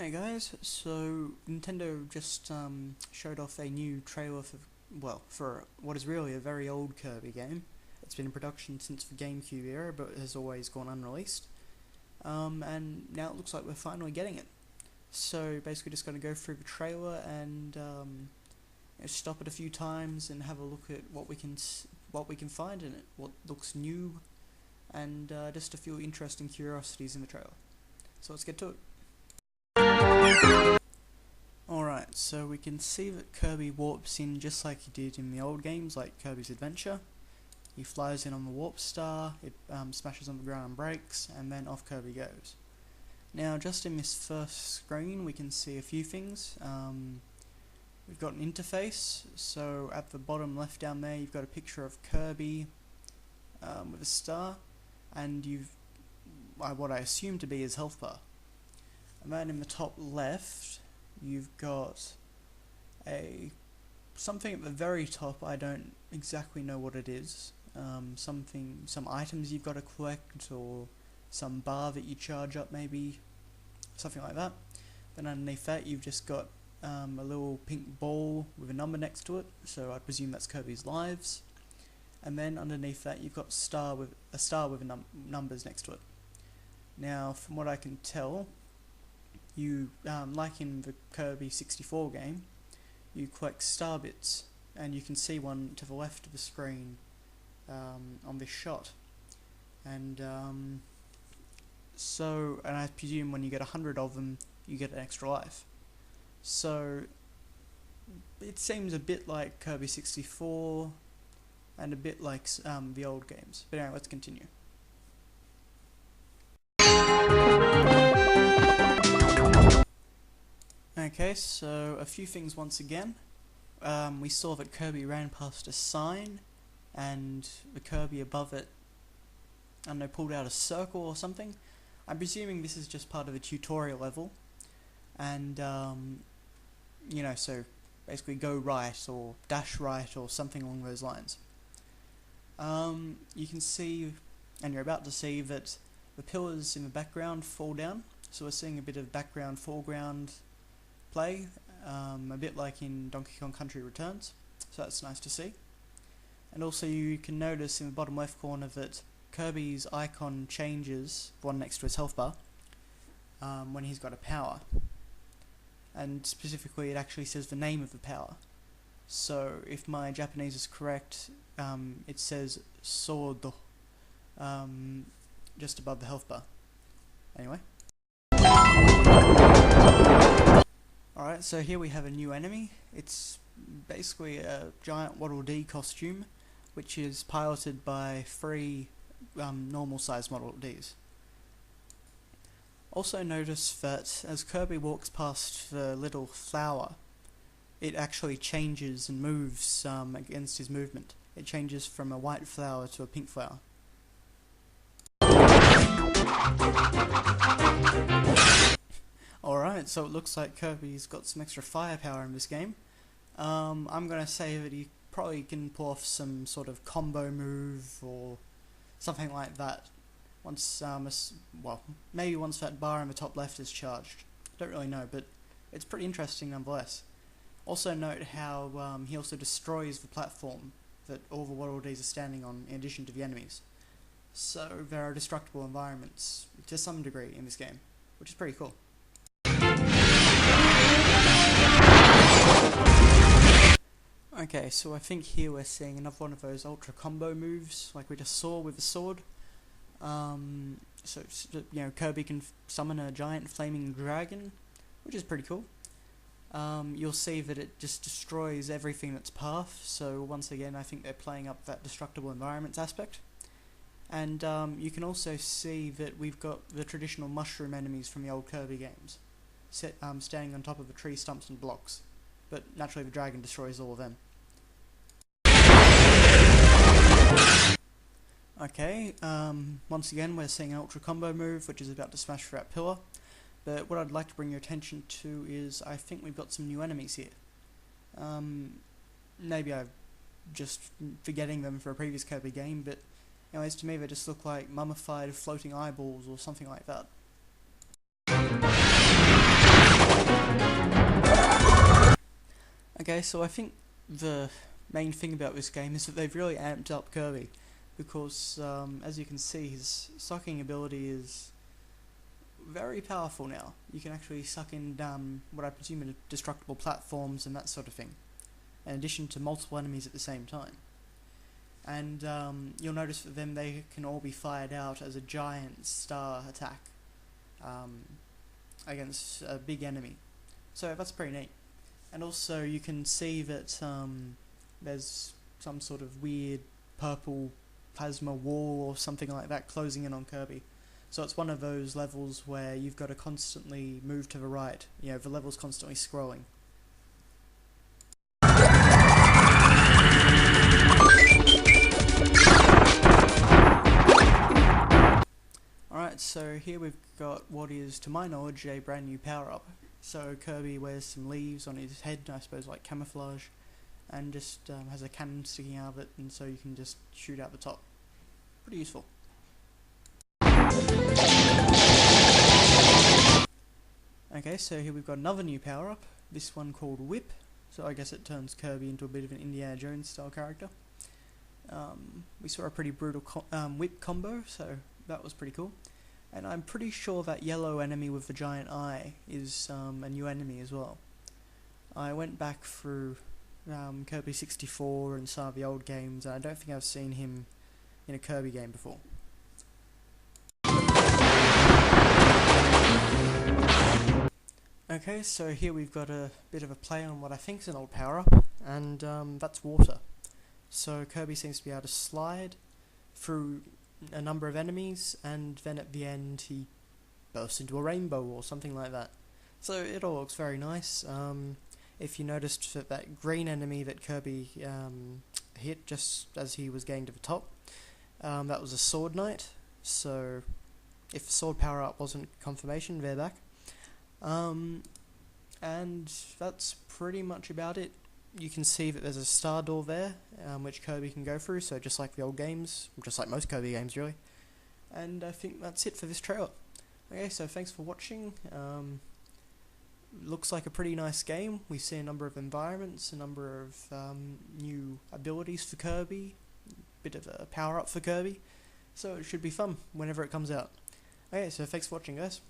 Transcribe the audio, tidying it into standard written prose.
Hey guys, so Nintendo just showed off a new trailer for what is really a very old Kirby game. It's been in production since the GameCube era, but has always gone unreleased. And now it looks like we're finally getting it. So basically just going to go through the trailer and stop it a few times and have a look at what we can find in it, what looks new, and just a few interesting curiosities in the trailer. So let's get to it. Alright, so we can see that Kirby warps in just like he did in the old games, like Kirby's Adventure. He flies in on the warp star, it smashes on the ground and breaks, and then off Kirby goes. Now, just in this first screen, we can see a few things. We've got an interface, so at the bottom left down there, you've got a picture of Kirby with a star, and what I assume to be his health bar. And then in the top left, you've got something at the very top. I don't exactly know what it is. Some items you've got to collect, or some bar that you charge up, maybe something like that. Then underneath that, you've just got a little pink ball with a number next to it. So I presume that's Kirby's lives. And then underneath that, you've got a star with numbers next to it. Now, from what I can tell, you, like in the Kirby 64 game, you collect star bits, and you can see one to the left of the screen on this shot. And and I presume when you get 100 of them, you get an extra life. So it seems a bit like Kirby 64, and a bit like the old games. But anyway, let's continue. Okay, so a few things once again. We saw that Kirby ran past a sign, and the Kirby above it, I don't know, pulled out a circle or something. I'm presuming this is just part of the tutorial level, and you know, so basically go right or dash right or something along those lines. You can see, and you're about to see, that the pillars in the background fall down, so we're seeing a bit of background foreground play, a bit like in Donkey Kong Country Returns, so that's nice to see. And also you can notice in the bottom left corner that Kirby's icon changes, the one next to his health bar, when he's got a power. And specifically it actually says the name of the power. So if my Japanese is correct, it says Sword, just above the health bar. Anyway. Alright, so here we have a new enemy. It's basically a giant Waddle-Dee costume, which is piloted by 3 normal sized Waddle-Dees. Also notice that as Kirby walks past the little flower, it actually changes and moves against his movement. It changes from a white flower to a pink flower. Alright, so it looks like Kirby's got some extra firepower in this game. I'm gonna say that he probably can pull off some sort of combo move or something like that. Once, maybe once that bar in the top left is charged. Don't really know, but it's pretty interesting nonetheless. Also note how he also destroys the platform that all the Waddle-Dees are standing on, in addition to the enemies. So there are destructible environments to some degree in this game, which is pretty cool. Okay, so I think here we're seeing another one of those ultra combo moves, like we just saw with the sword. So you know, Kirby can summon a giant flaming dragon, which is pretty cool. You'll see that it just destroys everything in its path, so once again I think they're playing up that destructible environments aspect. And you can also see that we've got the traditional mushroom enemies from the old Kirby games, standing on top of the tree stumps and blocks, but naturally the dragon destroys all of them. Okay, once again we're seeing an ultra combo move which is about to smash through that pillar, but what I'd like to bring your attention to is I think we've got some new enemies here. Maybe I'm just forgetting them for a previous Kirby game, but anyways, to me they just look like mummified floating eyeballs or something like that. Okay, so I think the main thing about this game is that they've really amped up Kirby, because as you can see, his sucking ability is very powerful now. You can actually suck in what I presume are destructible platforms and that sort of thing, in addition to multiple enemies at the same time. And you'll notice that then they can all be fired out as a giant star attack against a big enemy. So that's pretty neat. And also you can see that there's some sort of weird purple plasma wall or something like that closing in on Kirby. So it's one of those levels where you've got to constantly move to the right. You know, the level's constantly scrolling. Alright, so here we've got what is, to my knowledge, a brand new power-up. So Kirby wears some leaves on his head, I suppose like camouflage, and just has a cannon sticking out of it, and so you can just shoot out the top. Pretty useful. Okay, so here we've got another new power-up, this one called Whip, so I guess it turns Kirby into a bit of an Indiana Jones style character. We saw a pretty brutal whip combo, so that was pretty cool. And I'm pretty sure that yellow enemy with the giant eye is a new enemy as well. I went back through Kirby 64 and some of the old games, and I don't think I've seen him in a Kirby game before. Okay, so here we've got a bit of a play on what I think is an old power-up, and that's water. So Kirby seems to be able to slide through a number of enemies, and then at the end he bursts into a rainbow or something like that. So it all looks very nice. If you noticed that green enemy that Kirby hit just as he was getting to the top, that was a sword knight, so if the sword power up wasn't confirmation, they're back. And that's pretty much about it. You can see that there's a star door there, which Kirby can go through, so just like the old games, just like most Kirby games really. And I think that's it for this trailer. Okay, so thanks for watching. Looks like a pretty nice game. We see a number of environments, a number of new abilities for Kirby, bit of a power up for Kirby, so it should be fun whenever it comes out. Okay, so thanks for watching, guys.